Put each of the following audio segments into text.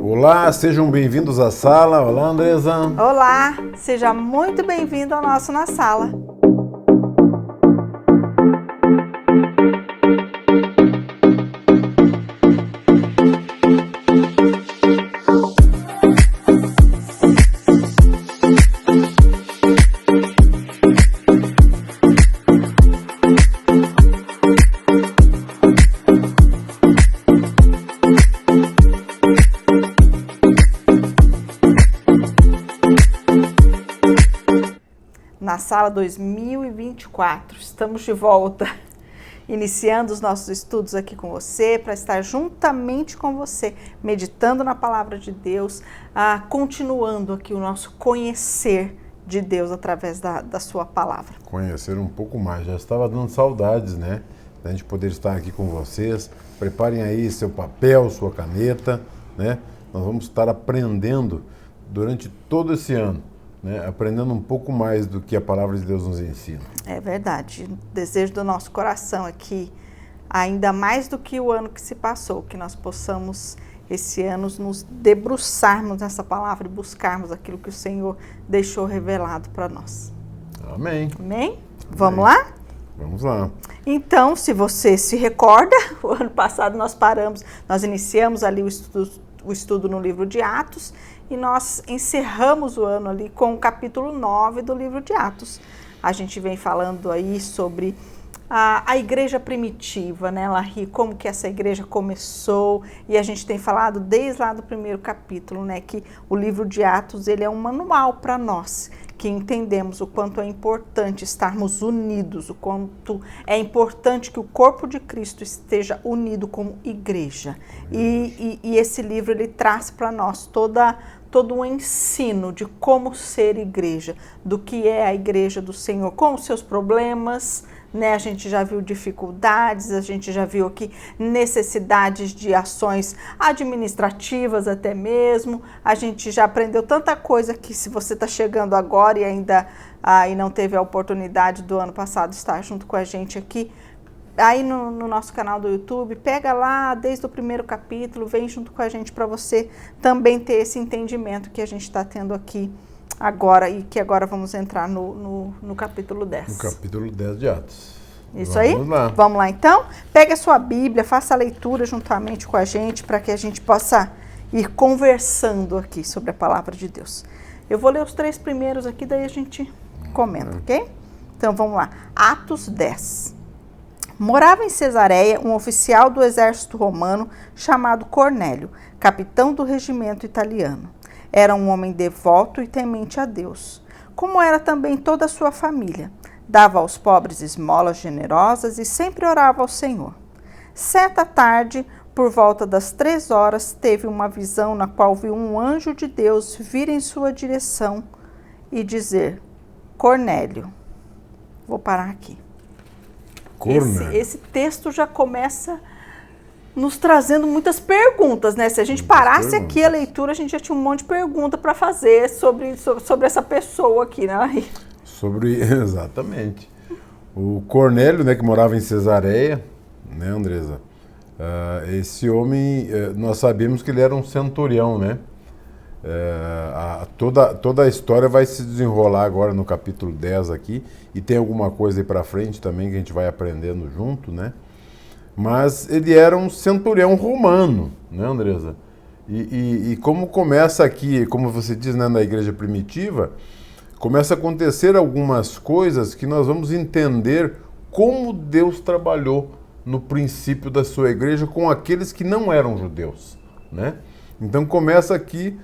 Olá, sejam bem-vindos à sala. Olá, Andresa. Olá, seja muito bem-vindo ao nosso Na Sala. Na Sala 2024, estamos de volta, iniciando os nossos estudos aqui com você, para estar juntamente com você, meditando na Palavra de Deus, continuando aqui o nosso conhecer de Deus através da sua Palavra. Conhecer um pouco mais, já estava dando saudades, né? Da gente poder estar aqui com vocês. Preparem aí seu papel, sua caneta, né? Nós vamos estar aprendendo durante todo esse ano. Né, aprendendo um pouco mais do que a Palavra de Deus nos ensina. É verdade. O desejo do nosso coração é que, ainda mais do que o ano que se passou, que nós possamos, esse ano, nos debruçarmos nessa palavra e buscarmos aquilo que o Senhor deixou revelado para nós. Amém. Amém? Vamos lá? Vamos lá. Então, se você se recorda, o ano passado nós iniciamos ali o estudo no livro de Atos, e nós encerramos o ano ali com o capítulo 9 do livro de Atos. A gente vem falando aí sobre a igreja primitiva, né, Larry, como que essa igreja começou, e a gente tem falado desde lá do primeiro capítulo, né, que o livro de Atos, ele é um manual para nós, que entendemos o quanto é importante estarmos unidos, o quanto é importante que o corpo de Cristo esteja unido como igreja. E esse livro, ele traz para nós todo um ensino de como ser igreja, do que é a igreja do Senhor, com os seus problemas, né? A gente já viu dificuldades, a gente já viu aqui necessidades de ações administrativas até mesmo, a gente já aprendeu tanta coisa que, se você está chegando agora e ainda e não teve a oportunidade do ano passado estar junto com a gente aqui, aí no nosso canal do YouTube, pega lá desde o primeiro capítulo, vem junto com a gente para você também ter esse entendimento que a gente está tendo aqui agora, e que agora vamos entrar no capítulo 10. No capítulo 10 de Atos. Isso aí? Vamos lá então? Pega a sua Bíblia, faça a leitura juntamente com a gente, para que a gente possa ir conversando aqui sobre a Palavra de Deus. Eu vou ler os 3 primeiros aqui, daí a gente comenta, ok? Então vamos lá. Atos 10. Morava em Cesareia um oficial do exército romano chamado Cornélio, capitão do regimento italiano. Era um homem devoto e temente a Deus, como era também toda a sua família. Dava aos pobres esmolas generosas e sempre orava ao Senhor. Certa tarde, por volta das 3 horas, teve uma visão na qual viu um anjo de Deus vir em sua direção e dizer: Cornélio. Vou parar aqui. Esse texto já começa nos trazendo muitas perguntas, né? Se a gente parasse aqui a leitura, a gente já tinha um monte de pergunta para fazer sobre essa pessoa aqui, né? Exatamente. O Cornélio, né, que morava em Cesareia, né, Andresa? Esse homem, nós sabemos que ele era um centurião, né? Toda a história vai se desenrolar agora no capítulo 10 aqui, e tem alguma coisa aí para frente também que a gente vai aprendendo junto, né? Mas ele era um centurião romano, né, Andresa? E como começa aqui, como você diz, né, na igreja primitiva, começa a acontecer algumas coisas que nós vamos entender como Deus trabalhou no princípio da sua igreja com aqueles que não eram judeus, né? Então começa aqui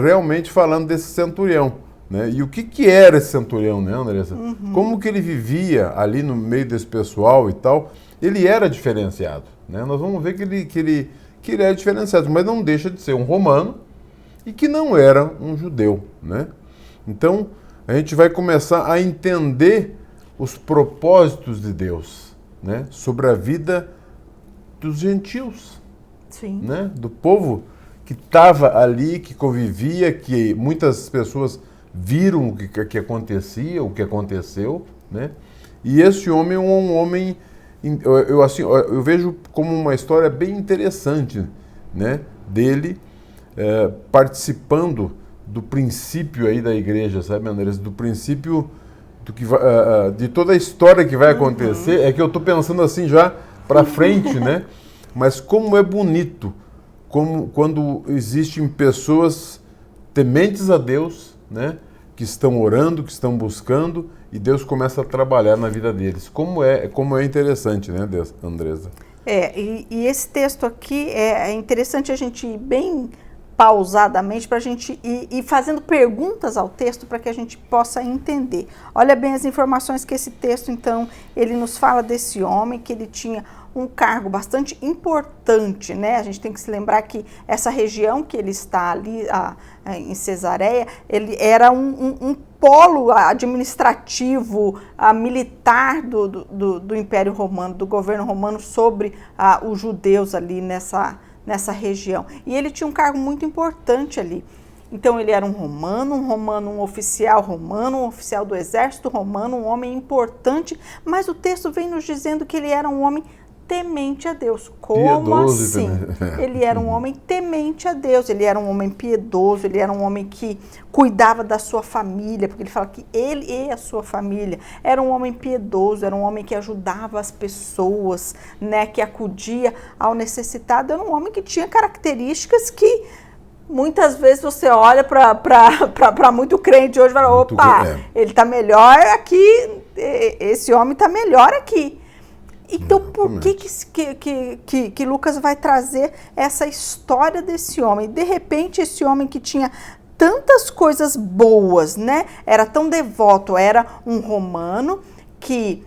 realmente falando desse centurião, né? E o que era esse centurião, né, Andressa? Como que ele vivia ali no meio desse pessoal e tal? Ele era diferenciado, né? Nós vamos ver que ele é diferenciado, mas não deixa de ser um romano e que não era um judeu, né? Então, a gente vai começar a entender os propósitos de Deus, né? Sobre a vida dos gentios. Sim. Né? Do povo que estava ali, que convivia, que muitas pessoas viram o que acontecia, o que aconteceu, né? E esse homem é um homem, eu vejo como uma história bem interessante, né, dele, participando do princípio aí da igreja, sabe, Andressa? Do princípio do que de toda a história que vai acontecer. É que eu estou pensando assim já para frente, né? Mas como é bonito quando existem pessoas tementes a Deus, né? Que estão orando, que estão buscando, e Deus começa a trabalhar na vida deles. Como é interessante, né, Andressa? E esse texto aqui é interessante a gente ir bem pausadamente para a gente ir fazendo perguntas ao texto para que a gente possa entender. Olha bem as informações que esse texto, então, ele nos fala desse homem, que ele tinha um cargo bastante importante, né? A gente tem que se lembrar que essa região que ele está ali, em Cesareia, ele era um polo administrativo, militar do Império Romano, do governo romano sobre os judeus ali nessa região. E ele tinha um cargo muito importante ali. Então ele era um romano, um oficial romano, um oficial do exército romano, um homem importante, mas o texto vem nos dizendo que ele era um homem temente a Deus. Como piedoso assim? Ele era um homem temente a Deus, ele era um homem piedoso, ele era um homem que cuidava da sua família, porque ele fala que ele e a sua família. Era um homem piedoso, era um homem que ajudava as pessoas, né, que acudia ao necessitado. Era um homem que tinha características que muitas vezes você olha para muito crente hoje e fala, opa, ele está melhor aqui, esse homem está melhor aqui. Então, por que Lucas vai trazer essa história desse homem? De repente, esse homem que tinha tantas coisas boas, né? Era tão devoto, era um romano que,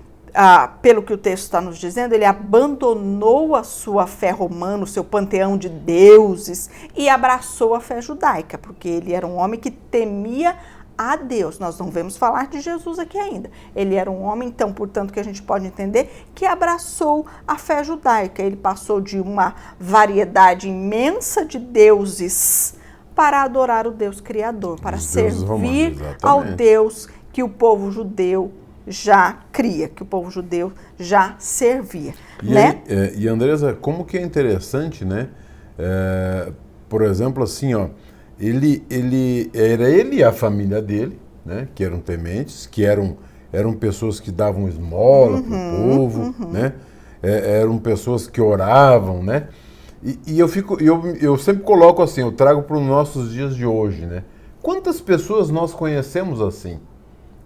pelo que o texto está nos dizendo, ele abandonou a sua fé romana, o seu panteão de deuses, e abraçou a fé judaica, porque ele era um homem que temia a Deus. Nós não vamos falar de Jesus aqui ainda. Ele era um homem, então, portanto, que a gente pode entender que abraçou a fé judaica. Ele passou de uma variedade imensa de deuses para adorar o Deus Criador, para servir ao Deus que o povo judeu já cria, que o povo judeu já servia. Né? E Andressa, como que é interessante, né? Por exemplo, assim, ó, ele e a família dele, né, que eram tementes, que eram pessoas que davam esmola para o povo, né, eram pessoas que oravam, né, e eu sempre coloco assim, eu trago para os nossos dias de hoje, né, quantas pessoas nós conhecemos assim,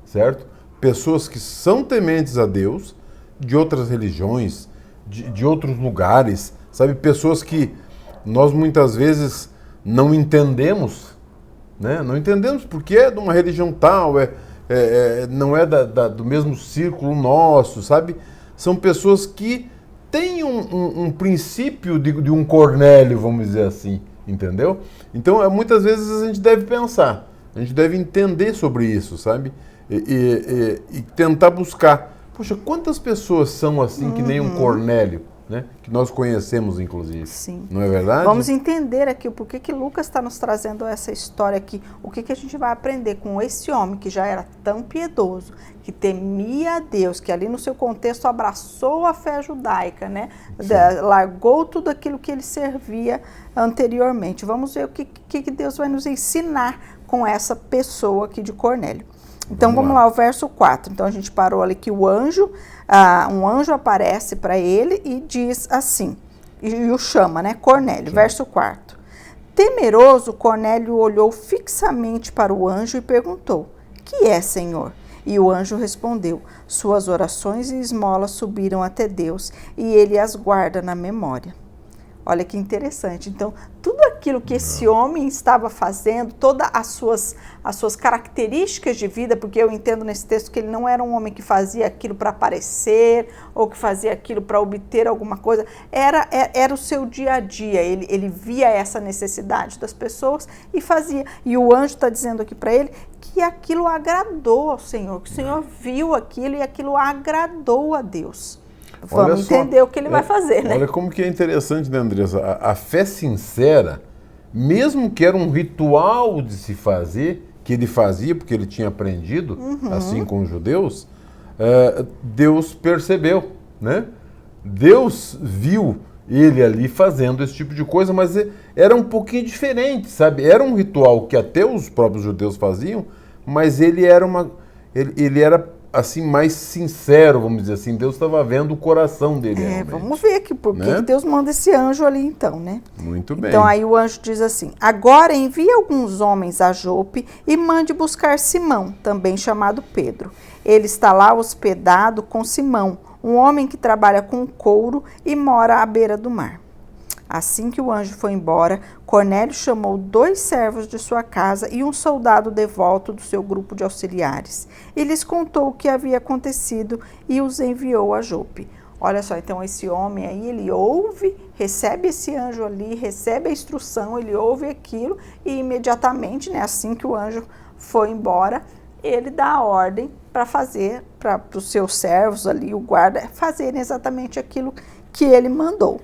certo? Pessoas que são tementes a Deus, de outras religiões, de outros lugares, sabe, pessoas que nós muitas vezes não entendemos, né? Não entendemos porque é de uma religião tal, não é do mesmo círculo nosso, sabe? São pessoas que têm um princípio de um Cornélio, vamos dizer assim, entendeu? Então, muitas vezes a gente deve pensar, a gente deve entender sobre isso, sabe? E tentar buscar, poxa, quantas pessoas são assim que nem um Cornélio? Né? Que nós conhecemos, inclusive. Sim. Não é verdade? Vamos entender aqui o porquê que Lucas está nos trazendo essa história aqui. O que a gente vai aprender com esse homem que já era tão piedoso, que temia a Deus, que ali no seu contexto abraçou a fé judaica, né? Largou tudo aquilo que ele servia anteriormente. Vamos ver o que Deus vai nos ensinar com essa pessoa aqui de Cornélio. Então vamos lá, o verso 4. Então a gente parou ali que um anjo aparece para ele e diz assim, e o chama, né? Cornélio, sim. Verso 4. Temeroso, Cornélio olhou fixamente para o anjo e perguntou, que é, Senhor? E o anjo respondeu, suas orações e esmolas subiram até Deus e ele as guarda na memória. Olha que interessante. Então, tudo aquilo que esse homem estava fazendo, todas as suas características de vida, porque eu entendo nesse texto que ele não era um homem que fazia aquilo para aparecer ou que fazia aquilo para obter alguma coisa, era o seu dia a dia. Ele via essa necessidade das pessoas e fazia. E o anjo está dizendo aqui para ele que aquilo agradou ao Senhor, que o Senhor viu aquilo e aquilo agradou a Deus. Vamos entender o que ele vai fazer, né? Olha como que é interessante, né, Andressa? A fé sincera, mesmo que era um ritual de se fazer, que ele fazia porque ele tinha aprendido, assim com os judeus, Deus percebeu, né? Deus viu ele ali fazendo esse tipo de coisa, mas era um pouquinho diferente, sabe? Era um ritual que até os próprios judeus faziam, mas ele era assim mais sincero, vamos dizer assim. Deus estava vendo o coração dele. Realmente, vamos ver aqui por que Deus manda esse anjo ali então, né? Muito bem. Então aí o anjo diz assim: agora envie alguns homens a Jope e mande buscar Simão, também chamado Pedro. Ele está lá hospedado com Simão, um homem que trabalha com couro e mora à beira do mar. Assim que o anjo foi embora, Cornélio chamou 2 servos de sua casa e um soldado devoto do seu grupo de auxiliares. E lhes contou o que havia acontecido e os enviou a Jope. Olha só, então esse homem aí, ele ouve, recebe esse anjo ali, recebe a instrução, ele ouve aquilo e imediatamente, né, assim que o anjo foi embora, ele dá a ordem para fazer, para os seus servos ali, o guarda, fazerem exatamente aquilo que ele mandou.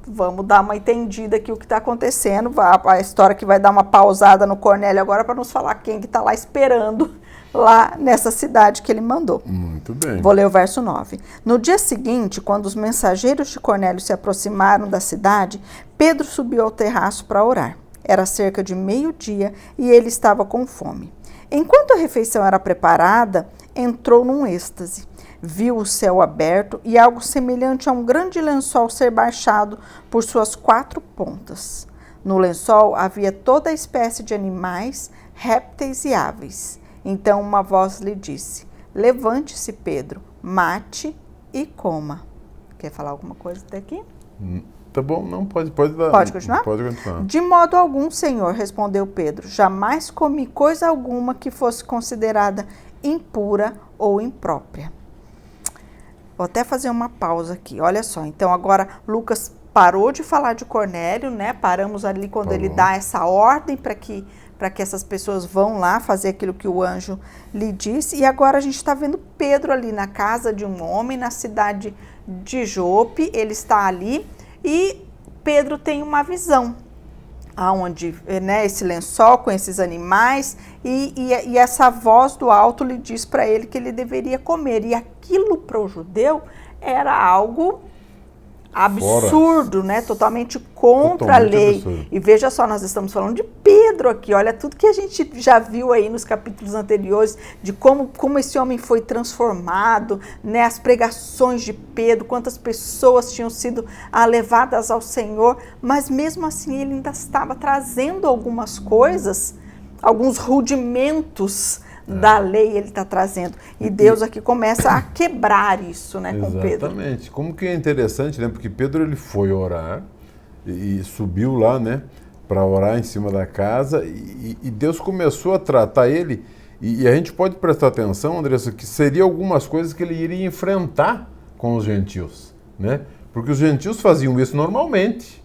Vamos dar uma entendida aqui o que está acontecendo, a história que vai dar uma pausada no Cornélio agora para nos falar quem que está lá esperando lá nessa cidade que ele mandou. Muito bem. Vou ler o verso 9. No dia seguinte, quando os mensageiros de Cornélio se aproximaram da cidade, Pedro subiu ao terraço para orar. Era cerca de meio-dia e ele estava com fome. Enquanto a refeição era preparada, entrou num êxtase. Viu o céu aberto e algo semelhante a um grande lençol ser baixado por suas 4 pontas. No lençol havia toda a espécie de animais, répteis e aves. Então uma voz lhe disse: levante-se, Pedro, mate e coma. Quer falar alguma coisa até aqui? Tá bom, não, pode dar. Pode continuar? Pode continuar. De modo algum, Senhor, respondeu Pedro, jamais comi coisa alguma que fosse considerada impura ou imprópria. Vou até fazer uma pausa aqui, olha só. Então agora Lucas parou de falar de Cornélio, né? Paramos ali quando ele dá essa ordem para que essas pessoas vão lá fazer aquilo que o anjo lhe disse. E agora a gente está vendo Pedro ali na casa de um homem, na cidade de Jope. Ele está ali e Pedro tem uma visão, aonde, né, esse lençol com esses animais e essa voz do alto lhe diz para ele que ele deveria comer. E aquilo para o judeu era algo absurdo, né? Totalmente contra a lei. Absurdo. E veja só, nós estamos falando de Pedro aqui. Olha tudo que a gente já viu aí nos capítulos anteriores, de como esse homem foi transformado, né? As pregações de Pedro, quantas pessoas tinham sido levadas ao Senhor, mas mesmo assim ele ainda estava trazendo algumas coisas, alguns rudimentos da lei ele está trazendo. E Deus aqui começa a quebrar isso, né, com Pedro. Exatamente. Como que é interessante, né? Porque Pedro ele foi orar e subiu lá, né, para orar em cima da casa e Deus começou a tratar ele e a gente pode prestar atenção, Andressa, que seria algumas coisas que ele iria enfrentar com os gentios, né? Porque os gentios faziam isso normalmente.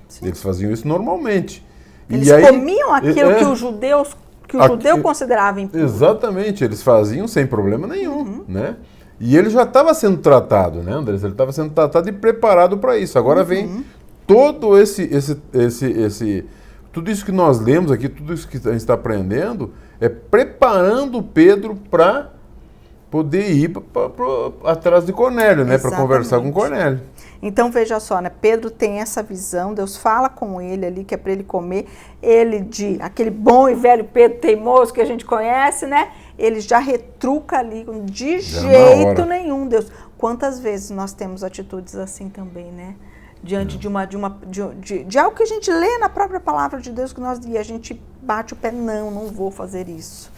Sim. Eles faziam isso normalmente. Eles comiam aquilo que os judeus o judeu considerava impuro. Exatamente, eles faziam sem problema nenhum, né? E ele já estava sendo tratado, né, André? Ele estava sendo tratado e preparado para isso. Agora vem todo tudo isso que nós lemos aqui, tudo isso que a gente está aprendendo, é preparando Pedro para poder ir atrás de Cornélio, né? Para conversar com Cornélio. Então, veja só, né? Pedro tem essa visão, Deus fala com ele ali, que é para ele comer. Ele, aquele bom e velho Pedro teimoso que a gente conhece, né? Ele já retruca ali, de jeito nenhum, Deus. Quantas vezes nós temos atitudes assim também, né? Diante de algo que a gente lê na própria palavra de Deus, e a gente bate o pé, não vou fazer isso.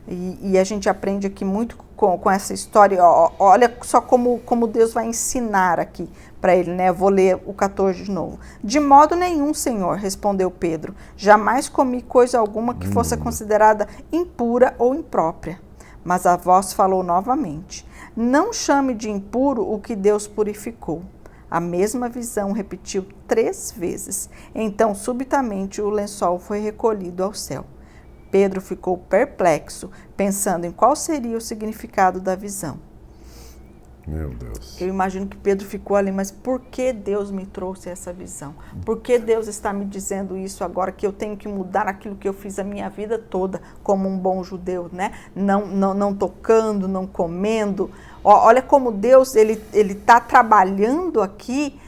E a gente aprende aqui muito com essa história. Olha só como Deus vai ensinar aqui para ele, né? Vou ler o 14 de novo. De modo nenhum, Senhor, respondeu Pedro. Jamais comi coisa alguma que fosse considerada impura ou imprópria. Mas a voz falou novamente. Não chame de impuro o que Deus purificou. A mesma visão repetiu 3 vezes. Então, subitamente, o lençol foi recolhido ao céu. Pedro ficou perplexo, pensando em qual seria o significado da visão. Meu Deus. Eu imagino que Pedro ficou ali, mas por que Deus me trouxe essa visão? Por que Deus está me dizendo isso agora, que eu tenho que mudar aquilo que eu fiz a minha vida toda como um bom judeu, né? Não tocando, não comendo. Olha como Deus ele está trabalhando aqui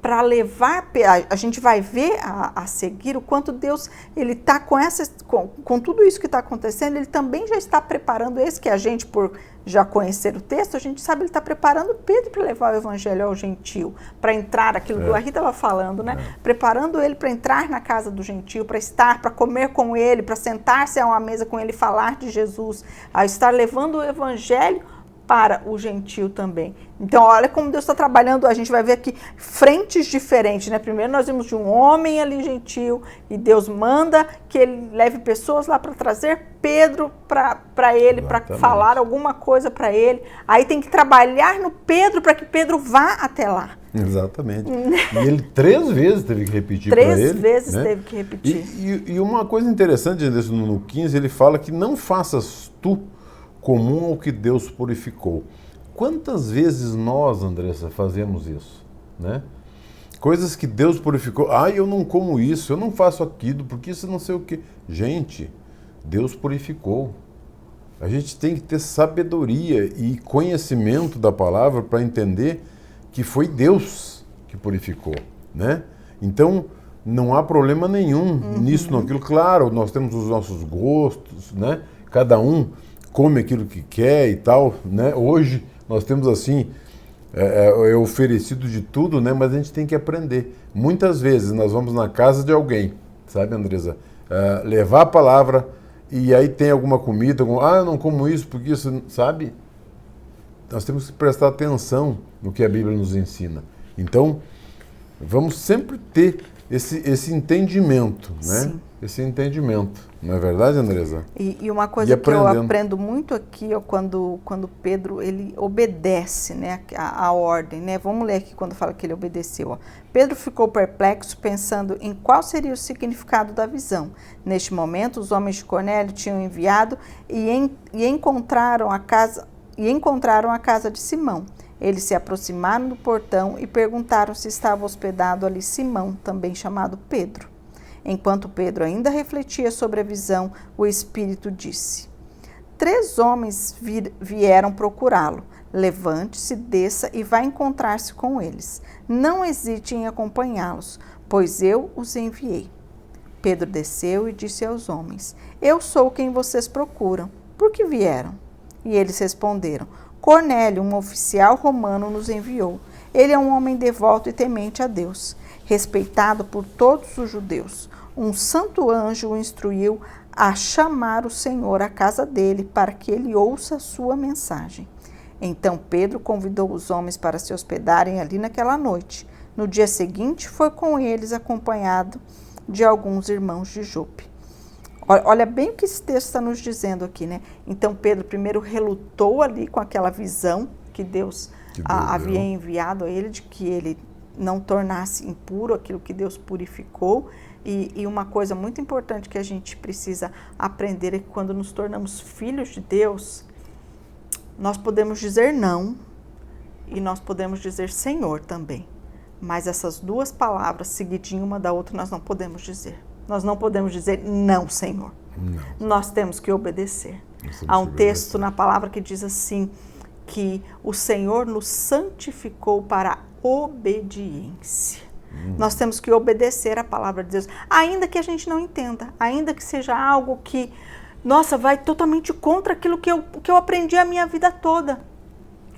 para levar, a gente vai ver a seguir o quanto Deus, ele está com tudo isso que está acontecendo, ele também já está preparando esse que a gente, por já conhecer o texto, a gente sabe, ele está preparando Pedro para levar o evangelho ao gentio, para entrar, aquilo que o Larry estava falando, né? Preparando ele para entrar na casa do gentio, para estar, para comer com ele, para sentar-se a uma mesa com ele e falar de Jesus, a estar levando o evangelho para o gentio também. Então, olha como Deus está trabalhando, a gente vai ver aqui frentes diferentes, né? Primeiro nós vimos de um homem ali gentio, e Deus manda que ele leve pessoas lá para trazer Pedro para ele, para falar alguma coisa para ele. Aí tem que trabalhar no Pedro para que Pedro vá até lá. Exatamente. E ele 3 vezes teve que repetir para ele. 3 vezes, né? Teve que repetir. E uma coisa interessante, no 15, ele fala que não faças tu comum ao que Deus purificou. Quantas vezes nós, Andressa, fazemos isso, né? Coisas que Deus purificou. Eu não como isso, eu não faço aquilo, porque isso não sei o quê. Gente, Deus purificou. A gente tem que ter sabedoria e conhecimento da palavra para entender que foi Deus que purificou, né? Então, não há problema nenhum nisso, naquilo. Claro, nós temos os nossos gostos, né? Cada um come aquilo que quer e tal, né? Hoje nós temos assim, é oferecido de tudo, né? Mas a gente tem que aprender. Muitas vezes nós vamos na casa de alguém, sabe, Andresa? Levar a palavra e aí tem alguma comida, eu não como isso porque isso, sabe? Nós temos que prestar atenção no que a Bíblia nos ensina. Então, vamos sempre ter esse entendimento, né? Sim. Esse entendimento. Não é verdade, Andresa? E uma coisa que eu aprendo muito aqui, quando Pedro ele obedece, né, a ordem, né? Vamos ler aqui quando fala que ele obedeceu. Ó. Pedro ficou perplexo, pensando em qual seria o significado da visão. Neste momento, os homens de Cornélio tinham enviado e encontraram a casa de Simão. Eles se aproximaram do portão e perguntaram se estava hospedado ali Simão, também chamado Pedro. Enquanto Pedro ainda refletia sobre a visão, o Espírito disse: 3 homens vieram procurá-lo. Levante-se, desça e vá encontrar-se com eles. Não hesite em acompanhá-los, pois eu os enviei. Pedro desceu e disse aos homens: Eu sou quem vocês procuram. Por que vieram? E eles responderam: Cornélio, um oficial romano, nos enviou. Ele é um homem devoto e temente a Deus, respeitado por todos os judeus. Um santo anjo o instruiu a chamar o Senhor à casa dele para que ele ouça a sua mensagem. Então Pedro convidou os homens para se hospedarem ali naquela noite. No dia seguinte foi com eles acompanhado de alguns irmãos de Jope. Olha bem o que esse texto está nos dizendo aqui, né? Então Pedro primeiro relutou ali com aquela visão que Deus havia enviado a ele, de que ele não tornasse impuro aquilo que Deus purificou. E uma coisa muito importante que a gente precisa aprender é que quando nos tornamos filhos de Deus, nós podemos dizer não e nós podemos dizer Senhor também. Mas essas 2 palavras seguidinho uma da outra nós não podemos dizer. Nós não podemos dizer não, Senhor. Não. Nós temos que obedecer. Há um texto na palavra que diz assim, que o Senhor nos santificou para a obediência. Nós temos que obedecer a palavra de Deus, ainda que a gente não entenda, ainda que seja algo que, nossa, vai totalmente contra aquilo que eu aprendi a minha vida toda.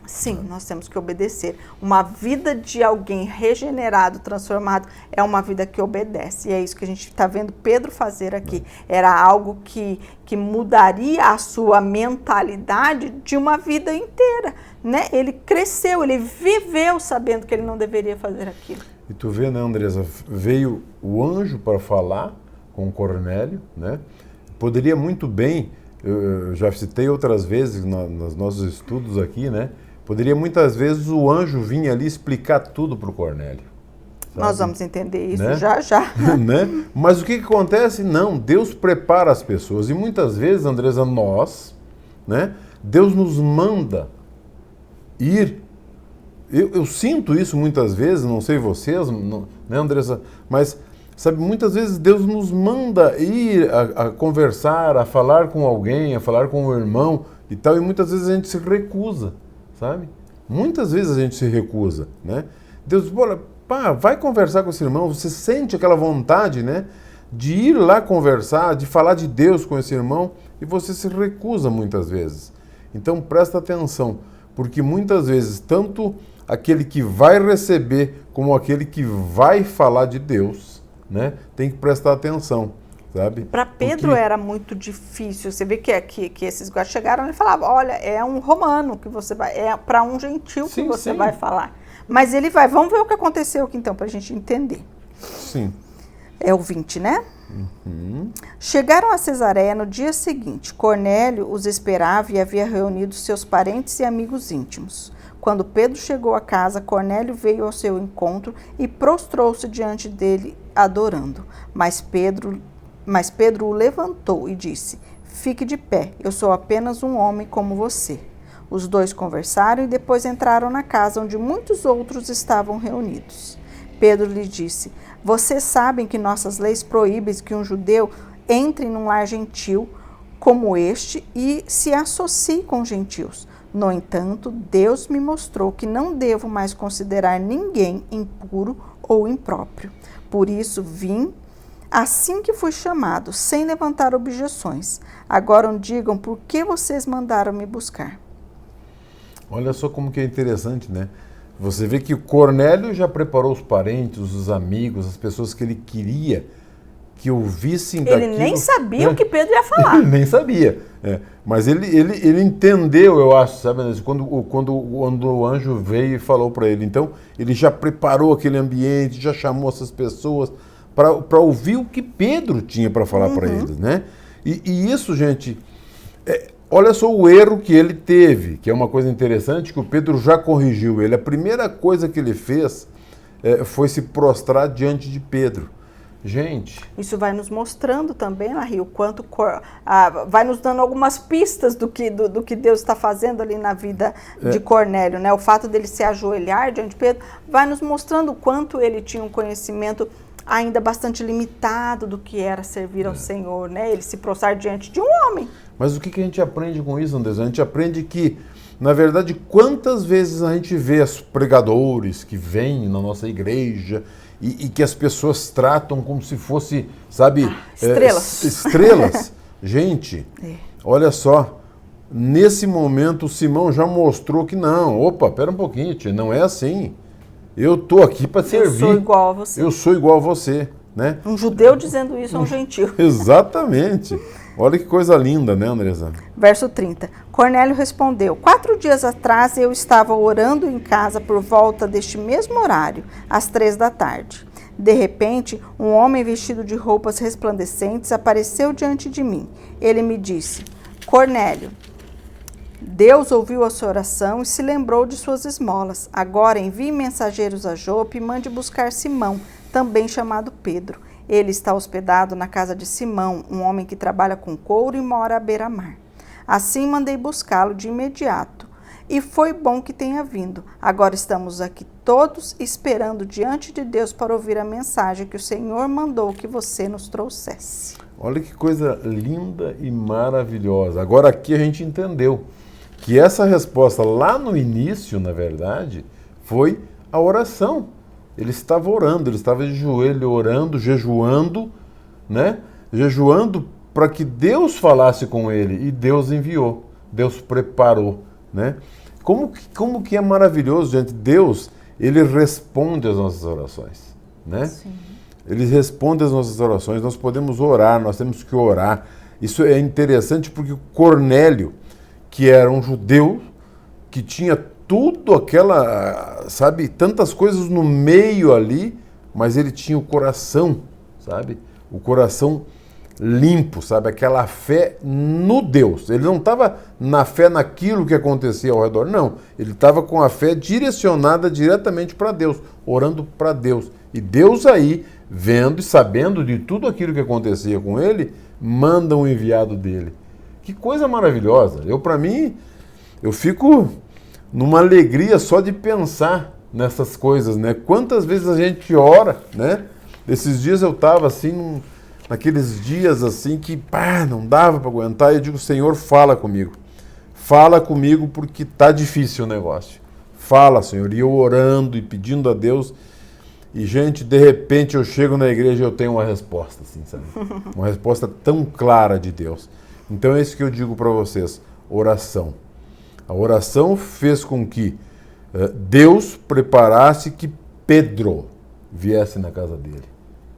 Sim, nós temos que obedecer. Uma vida de alguém regenerado, transformado, é uma vida que obedece. E é isso que a gente está vendo Pedro fazer aqui. Era algo que mudaria a sua mentalidade de uma vida inteira, né? Ele cresceu, ele viveu sabendo que ele não deveria fazer aquilo. E tu vê, né, Andresa, veio o anjo para falar com Cornélio, né? Poderia muito bem, eu já citei outras vezes nos nossos estudos aqui, né? Poderia muitas vezes o anjo vir ali explicar tudo para o Cornélio. Sabe? Nós vamos entender isso, né? já. Né? Mas o que acontece? Não, Deus prepara as pessoas. E muitas vezes, Andresa, nós, né? Deus nos manda ir. Eu sinto isso muitas vezes, não sei vocês, né, Andressa? Mas, sabe, muitas vezes Deus nos manda ir a conversar, a falar com alguém, a falar com um irmão e tal, e muitas vezes a gente se recusa, sabe? Muitas vezes a gente se recusa, né? Deus, olha, Pá, vai conversar com esse irmão, você sente aquela vontade, né, de ir lá conversar, de falar de Deus com esse irmão, e você se recusa muitas vezes. Então presta atenção, porque muitas vezes tanto aquele que vai receber como aquele que vai falar de Deus, né, tem que prestar atenção, sabe? Para Pedro era muito difícil. Você vê que esses guardas chegaram e falavam, olha, é um romano que você vai, é para um gentil que você vai falar. Mas ele vai, vamos ver o que aconteceu aqui então, para a gente entender. Sim. É o 20, né? Uhum. Chegaram a Cesareia no dia seguinte. Cornélio os esperava e havia reunido seus parentes e amigos íntimos. Quando Pedro chegou à casa, Cornélio veio ao seu encontro e prostrou-se diante dele, adorando. Mas Pedro o levantou e disse, fique de pé, eu sou apenas um homem como você. Os dois conversaram e depois entraram na casa onde muitos outros estavam reunidos. Pedro lhe disse, vocês sabem que nossas leis proíbem que um judeu entre num lar gentil como este e se associe com gentios. No entanto, Deus me mostrou que não devo mais considerar ninguém impuro ou impróprio. Por isso vim assim que fui chamado, sem levantar objeções. Agora digam por que vocês mandaram me buscar. Olha só como que é interessante, né? Você vê que o Cornélio já preparou os parentes, os amigos, as pessoas que ele queria que ouvissem daquilo. Ele nem sabia o que Pedro ia falar. Ele nem sabia. Mas ele entendeu, eu acho, sabe? Quando o anjo veio e falou para ele. Então, ele já preparou aquele ambiente, já chamou essas pessoas para ouvir o que Pedro tinha para falar para eles, né? E isso, gente... olha só o erro que ele teve, que é uma coisa interessante, que o Pedro já corrigiu ele. A primeira coisa que ele fez foi se prostrar diante de Pedro. Gente... Isso vai nos mostrando também, Larry, o quanto... vai nos dando algumas pistas do que Deus está fazendo ali na vida de Cornélio, né? O fato dele se ajoelhar diante de Pedro vai nos mostrando o quanto ele tinha um conhecimento ainda bastante limitado do que era servir ao Senhor, né? Ele se prostrar diante de um homem. Mas o que a gente aprende com isso, Andrés? A gente aprende que, na verdade, quantas vezes a gente vê os pregadores que vêm na nossa igreja e que as pessoas tratam como se fosse, sabe... estrelas. Estrelas. Gente, olha só, nesse momento o Simão já mostrou que não. Opa, pera um pouquinho, tia, não é assim. Eu estou aqui para servir. Eu sou igual a você. Eu sou igual a você, né? Um judeu dizendo isso é um gentil. Exatamente. Olha que coisa linda, né, Andresa? Verso 30. Cornélio respondeu, 4 dias atrás eu estava orando em casa por volta deste mesmo horário, às 3 da tarde. De repente, um homem vestido de roupas resplandecentes apareceu diante de mim. Ele me disse, Cornélio, Deus ouviu a sua oração e se lembrou de suas esmolas. Agora envie mensageiros a Jope e mande buscar Simão, também chamado Pedro. Ele está hospedado na casa de Simão, um homem que trabalha com couro e mora à beira-mar. Assim mandei buscá-lo de imediato. E foi bom que tenha vindo. Agora estamos aqui todos esperando diante de Deus para ouvir a mensagem que o Senhor mandou que você nos trouxesse. Olha que coisa linda e maravilhosa. Agora aqui a gente entendeu que essa resposta lá no início, na verdade, foi a oração. Ele estava orando, ele estava de joelho orando, jejuando, né? Jejuando para que Deus falasse com ele, e Deus enviou, Deus preparou, né? Como que é maravilhoso, gente. Deus, ele responde às nossas orações, né? Sim. Ele responde às nossas orações, nós podemos orar, nós temos que orar. Isso é interessante porque Cornélio, que era um judeu, que tinha tudo aquela, sabe, tantas coisas no meio ali, mas ele tinha o coração, sabe, o coração limpo, sabe, aquela fé no Deus. Ele não estava na fé naquilo que acontecia ao redor, não. Ele estava com a fé direcionada diretamente para Deus, orando para Deus. E Deus aí, vendo e sabendo de tudo aquilo que acontecia com ele, manda um enviado dele. Que coisa maravilhosa. Para mim, eu fico numa alegria só de pensar nessas coisas, né? Quantas vezes a gente ora, né? Esses dias eu estava assim, naqueles dias assim que não dava para aguentar, e eu digo, Senhor, fala comigo. Fala comigo porque tá difícil o negócio. Fala, Senhor. E eu orando e pedindo a Deus. E, gente, de repente eu chego na igreja e eu tenho uma resposta, assim, sabe? Uma resposta tão clara de Deus. Então é isso que eu digo para vocês, oração. A oração fez com que Deus preparasse que Pedro viesse na casa dele.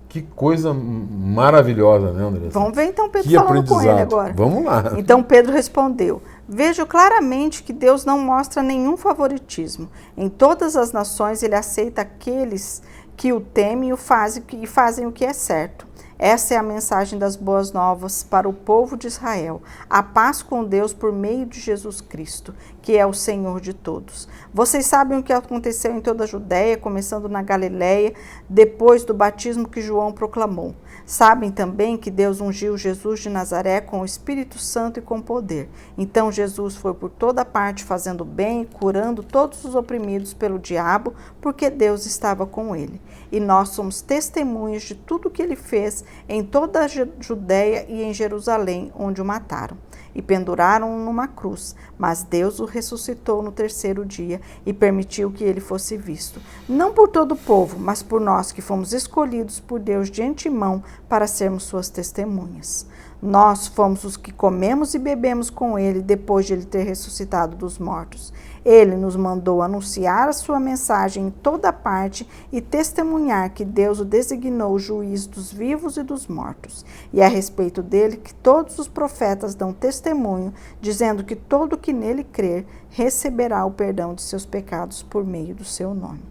Que coisa maravilhosa, né, André? Vamos ver então Pedro que falando com ele agora. Vamos lá. Então Pedro respondeu: vejo claramente que Deus não mostra nenhum favoritismo. Em todas as nações ele aceita aqueles que o temem e fazem o que é certo. Essa é a mensagem das boas novas para o povo de Israel. A paz com Deus por meio de Jesus Cristo, que é o Senhor de todos. Vocês sabem o que aconteceu em toda a Judéia, começando na Galileia, depois do batismo que João proclamou. Sabem também que Deus ungiu Jesus de Nazaré com o Espírito Santo e com poder. Então Jesus foi por toda parte fazendo bem e curando todos os oprimidos pelo diabo, porque Deus estava com ele. E nós somos testemunhas de tudo o que ele fez em toda a Judéia e em Jerusalém, onde o mataram. E penduraram-o numa cruz, mas Deus o ressuscitou no terceiro dia e permitiu que ele fosse visto. Não por todo o povo, mas por nós que fomos escolhidos por Deus de antemão para sermos suas testemunhas. Nós fomos os que comemos e bebemos com ele depois de ele ter ressuscitado dos mortos. Ele nos mandou anunciar a sua mensagem em toda parte e testemunhar que Deus o designou juiz dos vivos e dos mortos. E a respeito dele que todos os profetas dão testemunho, dizendo que todo que nele crer receberá o perdão de seus pecados por meio do seu nome.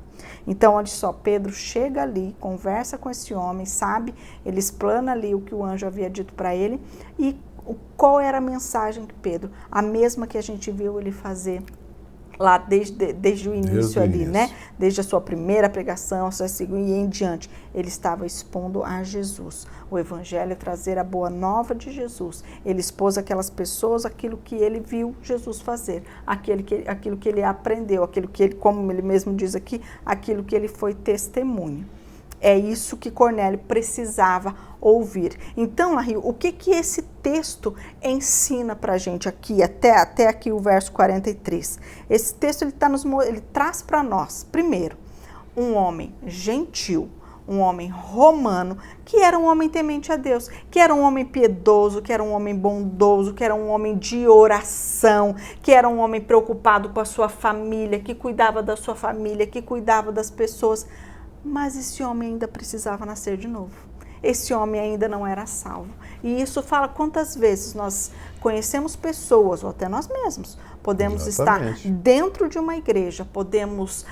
Então, olha só, Pedro chega ali, conversa com esse homem, sabe? Ele explana ali o que o anjo havia dito para ele. E qual era a mensagem de Pedro? A mesma que a gente viu ele fazer lá desde o início ali, né? Desde a sua primeira pregação, sua segunda e em diante. Ele estava expondo a Jesus. O evangelho é trazer a boa nova de Jesus. Ele expôs aquelas pessoas aquilo que ele viu Jesus fazer, aquilo que ele aprendeu, aquilo que ele, como ele mesmo diz aqui, aquilo que ele foi testemunho. É isso que Cornélio precisava ouvir. Então, Lario, o que esse texto ensina para a gente aqui, até aqui o verso 43? Esse texto ele traz para nós, primeiro, um homem gentil, um homem romano, que era um homem temente a Deus, que era um homem piedoso, que era um homem bondoso, que era um homem de oração, que era um homem preocupado com a sua família, que cuidava da sua família, que cuidava das pessoas. Mas esse homem ainda precisava nascer de novo. Esse homem ainda não era salvo. E isso fala quantas vezes nós conhecemos pessoas, ou até nós mesmos, podemos Exatamente. estar dentro de uma igreja, podemos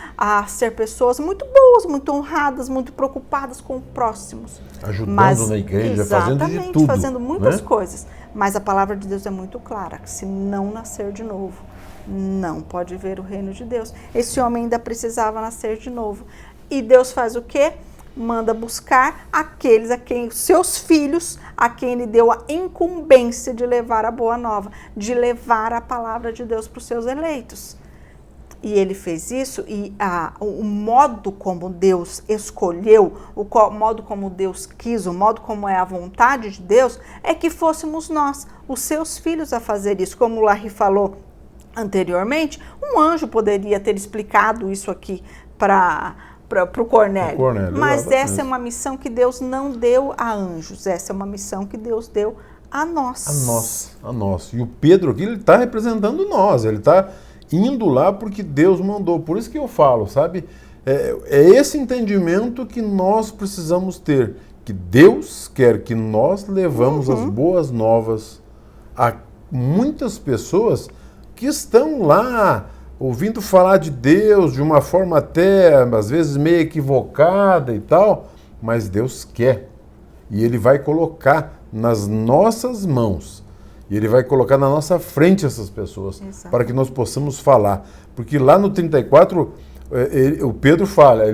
ser pessoas muito boas, muito honradas, muito preocupadas com os próximos. Ajudando na igreja, fazendo de tudo. Fazendo muitas coisas. Mas a palavra de Deus é muito clara, que se não nascer de novo, não pode ver o reino de Deus. Esse homem ainda precisava nascer de novo. E Deus faz o quê? Manda buscar aqueles seus filhos, a quem ele deu a incumbência de levar a boa nova, de levar a palavra de Deus para os seus eleitos. E ele fez isso, e o modo como Deus escolheu, o modo como Deus quis, o modo como é a vontade de Deus, é que fôssemos nós, os seus filhos, a fazer isso. Como o Larry falou anteriormente, um anjo poderia ter explicado isso aqui para o Cornélio. Mas exatamente. Essa é uma missão que Deus não deu a anjos, essa é uma missão que Deus deu a nós. A nós. E o Pedro aqui, ele está representando nós, ele está indo lá porque Deus mandou. Por isso que eu falo, sabe? É esse entendimento que nós precisamos ter, que Deus quer que nós levamos as boas novas a muitas pessoas que estão lá ouvindo falar de Deus de uma forma até, às vezes, meio equivocada e tal, mas Deus quer. E Ele vai colocar nas nossas mãos, e Ele vai colocar na nossa frente essas pessoas, exato, para que nós possamos falar. Porque lá no 34, o Pedro fala,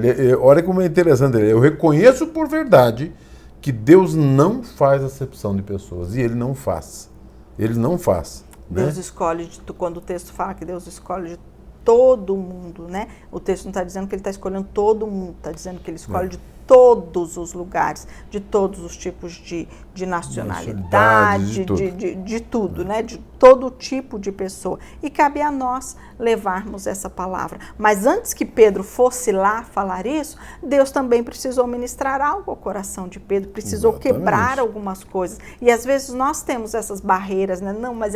olha como é interessante, eu reconheço por verdade que Deus não faz acepção de pessoas, e Ele não faz. Ele não faz. Deus escolhe, quando o texto fala que Deus escolhe de todo mundo, né? O texto não está dizendo que ele está escolhendo todo mundo, está dizendo que ele escolhe de todos os lugares, de todos os tipos de nacionalidade, de tudo, né? De todo tipo de pessoa. E cabe a nós levarmos essa palavra. Mas antes que Pedro fosse lá falar isso, Deus também precisou ministrar algo ao coração de Pedro, precisou quebrar algumas coisas. E às vezes nós temos essas barreiras, né? Não, mas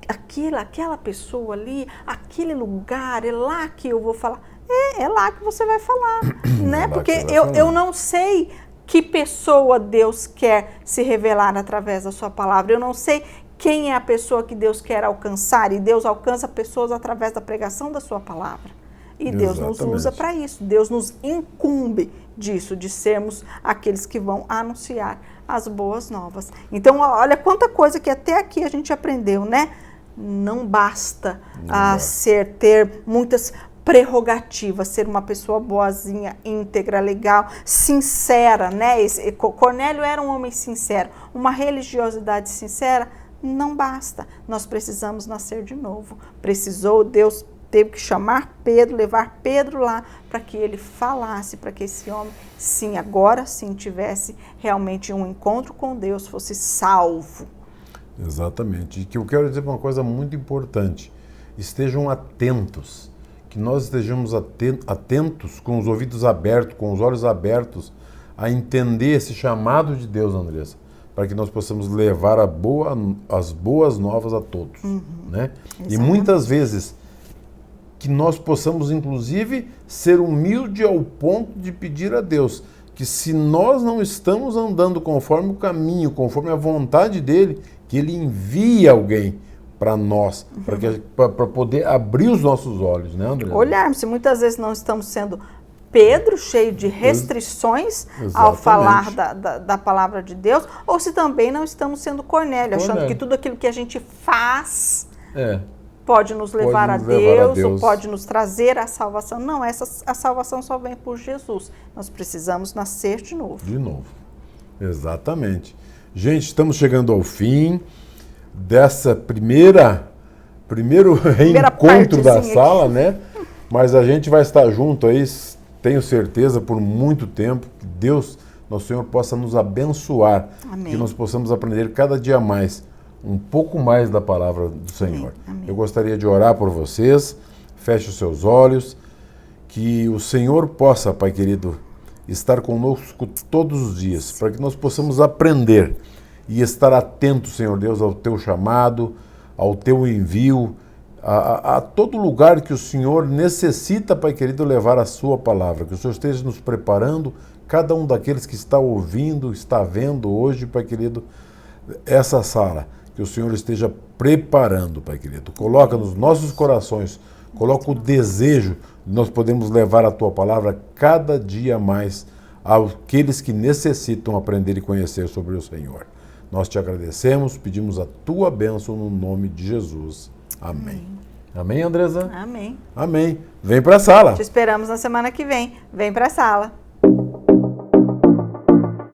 aquela pessoa ali, aquele lugar, é lá que eu vou falar. É lá que você vai falar, né? Porque eu não sei que pessoa Deus quer se revelar através da sua palavra. Eu não sei quem é a pessoa que Deus quer alcançar. E Deus alcança pessoas através da pregação da sua palavra. E Deus nos usa para isso. Deus nos incumbe disso, de sermos aqueles que vão anunciar as boas novas. Então, olha quanta coisa que até aqui a gente aprendeu, né? Não basta ter muitas prerrogativas, ser uma pessoa boazinha, íntegra, legal, sincera, né? Cornélio era um homem sincero. Uma religiosidade sincera não basta. Nós precisamos nascer de novo. Deus teve que chamar Pedro, levar Pedro lá para que ele falasse, para que esse homem, sim, agora sim, tivesse realmente um encontro com Deus, fosse salvo. Exatamente. E que eu quero dizer uma coisa muito importante. Estejam atentos. Que nós estejamos atentos, com os ouvidos abertos, com os olhos abertos, a entender esse chamado de Deus, Andressa, para que nós possamos levar as boas novas a todos. Né? E muitas vezes que nós possamos, inclusive, ser humilde ao ponto de pedir a Deus que, se nós não estamos andando conforme o caminho, conforme a vontade dele, que ele envie alguém para nós, para poder abrir os nossos olhos, né, André? Olharmos, se muitas vezes não estamos sendo Pedro, cheio de restrições ao falar da palavra de Deus, ou se também não estamos sendo Cornélio, achando que tudo aquilo que a gente faz pode nos levar a Deus, ou pode nos trazer a salvação. Não, a salvação só vem por Jesus. Nós precisamos nascer de novo. De novo, exatamente. Gente, estamos chegando ao fim dessa primeiro reencontro da sala, né? Mas a gente vai estar junto aí, tenho certeza, por muito tempo. Que Deus, nosso Senhor, possa nos abençoar. Amém. Que nós possamos aprender cada dia mais, um pouco mais da palavra do Senhor. Amém. Eu gostaria de orar por vocês. Feche os seus olhos. Que o Senhor possa, Pai querido, estar conosco todos os dias, para que nós possamos aprender e estar atento, Senhor Deus, ao Teu chamado, ao Teu envio, a todo lugar que o Senhor necessita, Pai querido, levar a Sua palavra. Que o Senhor esteja nos preparando, cada um daqueles que está ouvindo, está vendo hoje, Pai querido, essa sala. Que o Senhor esteja preparando, Pai querido. Coloca nos nossos corações, coloca o desejo de nós podermos levar a Tua palavra cada dia mais àqueles que necessitam aprender e conhecer sobre o Senhor. Nós te agradecemos, pedimos a Tua bênção no nome de Jesus. Amém. Amém, Andresa? Amém. Amém. Vem para a sala. Te esperamos na semana que vem. Vem para a sala.